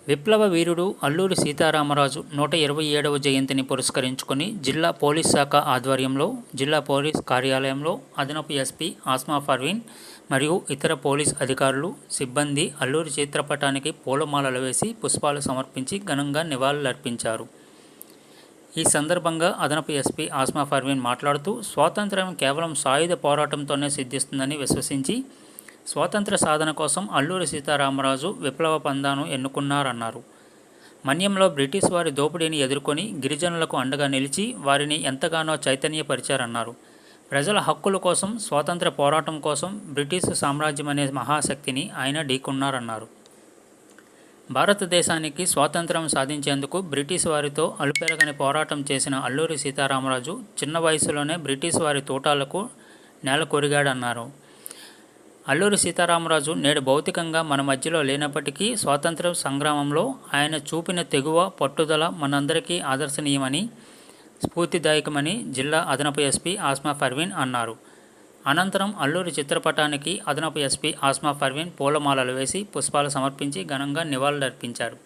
విప్లవ వీరుడు అల్లూరి సీతారామరాజు 127వ జయంతిని పురస్కరించుకొని జిల్లా పోలీస్ శాఖ ఆధ్వర్యంలో జిల్లా పోలీస్ కార్యాలయంలో అదనపు ఎస్పీ ఆస్మా పర్వీన్ మరియు ఇతర పోలీస్ అధికారులు, సిబ్బంది అల్లూరి చిత్రపటానికి పూలమాలలు వేసి పుష్పాలు సమర్పించి ఘనంగా నివాళులర్పించారు. ఈ సందర్భంగా అదనపు ఎస్పీ ఆస్మా పర్వీన్ మాట్లాడుతూ, స్వాతంత్ర్యం కేవలం సాయుధ పోరాటంతోనే సిద్ధిస్తుందని విశ్వసించి స్వాతంత్ర సాధన కోసం అల్లూరి సీతారామరాజు విప్లవ పంథాను ఎన్నుకున్నారన్నారు. మన్యంలో బ్రిటిష్ వారి దోపిడీని ఎదుర్కొని గిరిజనులకు అండగా నిలిచి వారిని ఎంతగానో చైతన్యపరిచారన్నారు. ప్రజల హక్కుల కోసం, స్వాతంత్ర పోరాటం కోసం బ్రిటిష్ సామ్రాజ్యం అనే మహాశక్తిని ఆయన ఢీకొన్నారన్నారు. భారతదేశానికి స్వాతంత్ర్యం సాధించేందుకు బ్రిటిష్ వారితో అలుపెరగని పోరాటం చేసిన అల్లూరి సీతారామరాజు చిన్న వయసులోనే బ్రిటిష్ వారి తూటాలకు నేలకొరిగాడన్నారు. అల్లూరి సీతారామరాజు నేడు భౌతికంగా మన మధ్యలో లేనప్పటికీ స్వాతంత్ర సంగ్రామంలో ఆయన చూపిన తెగువ, పట్టుదల మనందరికీ ఆదర్శనీయమని, స్ఫూర్తిదాయకమని జిల్లా అదనపు ఎస్పీ ఆస్మా పర్వీన్ అన్నారు. అనంతరం అల్లూరి చిత్రపటానికి అదనపు ఎస్పీ ఆస్మా పర్వీన్ పూలమాలలు వేసి పుష్పాలు సమర్పించి ఘనంగా నివాళులర్పించారు.